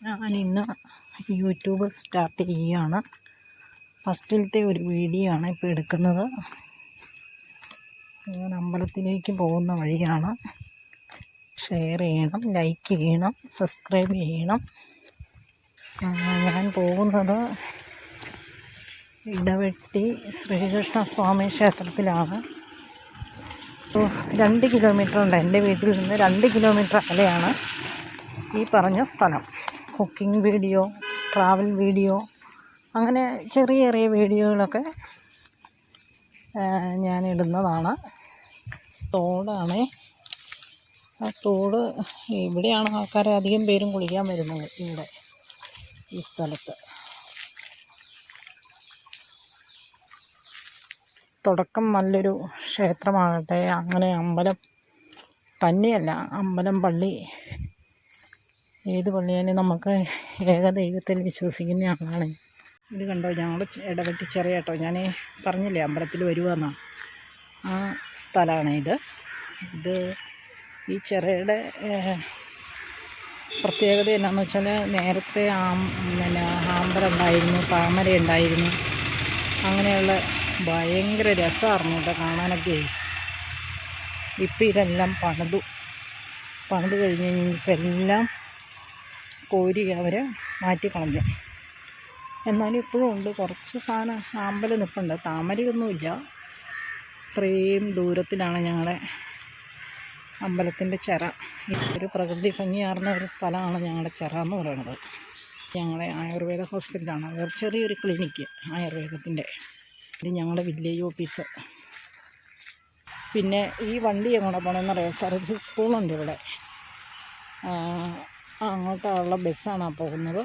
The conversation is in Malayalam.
ഞാനിന്ന് യൂട്യൂബ് സ്റ്റാർട്ട് ചെയ്യുകയാണ്. ഫസ്റ്റിലത്തെ ഒരു വീഡിയോ ആണ് ഇപ്പോൾ എടുക്കുന്നത്. ഞാൻ അമ്പലത്തിലേക്ക് പോകുന്ന വഴിയാണ്. ഷെയർ ചെയ്യണം, ലൈക്ക് ചെയ്യണം, സബ്സ്ക്രൈബ് ചെയ്യണം. ഞാൻ പോകുന്നത് ഇടവെട്ടി ശ്രീകൃഷ്ണസ്വാമി ക്ഷേത്രത്തിലാണ്. 2 കിലോമീറ്റർ ഉണ്ട്. എൻ്റെ വീട്ടിൽ നിന്ന് 2 കിലോമീറ്റർ അകലെയാണ് ഈ പറഞ്ഞ സ്ഥലം. കുക്കിംഗ് വീഡിയോ, ട്രാവൽ വീഡിയോ, അങ്ങനെ ചെറിയ ചെറിയ വീഡിയോകളൊക്കെ ഞാൻ ഇടുന്നതാണ്. തോടാണ്. ആ തോട് ഇവിടെയാണ് ആൾക്കാർ അധികം പേരും കുളിക്കാൻ വരുന്നത്. ഇവിടെ ഈ സ്ഥലത്ത് തുടക്കം നല്ലൊരു ക്ഷേത്രമാകട്ടെ. അങ്ങനെ അമ്പലം തന്നെയല്ല, അമ്പലം, പള്ളി, ഏത് പള്ളിയായാലും നമുക്ക് ഏകദൈവത്തിൽ വിശ്വസിക്കുന്ന ആളാണ്. ഇത് കണ്ടോ, ഞങ്ങൾ ഇടവെട്ടി ചെറിയ കേട്ടോ, ഞാൻ പറഞ്ഞില്ലേ അമ്പലത്തിൽ വരുവാന്നാണ്. ആ സ്ഥലമാണ് ഇത് ഈ ചെറിയുടെ പ്രത്യേകത എന്നാന്ന് വെച്ചാൽ, നേരത്തെ ആമ്പലം ഉണ്ടായിരുന്നു, താമര ഉണ്ടായിരുന്നു. അങ്ങനെയുള്ള ഭയങ്കര രസമായിരുന്നു കേട്ടോ കാണാനൊക്കെ. ഇപ്പം ഇതെല്ലാം പണിത് കഴിഞ്ഞ് ഇപ്പം എല്ലാം കോരി അവർ മാറ്റിക്കളഞ്ഞു. എന്നാലും ഇപ്പോഴും ഉണ്ട് കുറച്ച് സാധനം. അമ്പലം നിൽപ്പുണ്ട്, താമരയൊന്നുമില്ല. ഇത്രയും ദൂരത്തിലാണ് ഞങ്ങളുടെ അമ്പലത്തിൻ്റെ ചിറ. ഒരു പ്രകൃതി ഭംഗിയാർന്ന ഒരു സ്ഥലമാണ് ഞങ്ങളുടെ ചിറ എന്ന് പറയുന്നത്. ഞങ്ങളുടെ ആയുർവേദ ഹോസ്പിറ്റലാണ്, ചെറിയൊരു ക്ലിനിക്ക് ആയുർവേദത്തിൻ്റെ. ഇത് ഞങ്ങളുടെ വില്ലേജ് ഓഫീസ്. പിന്നെ ഈ വണ്ടി എങ്ങോട്ടാണ് പോകണമെന്നറിയാം. സരസ്വതി സ്കൂളുണ്ട് ഇവിടെ, അങ്ങോട്ടുള്ള ബസ്സാണ് പോകുന്നത്.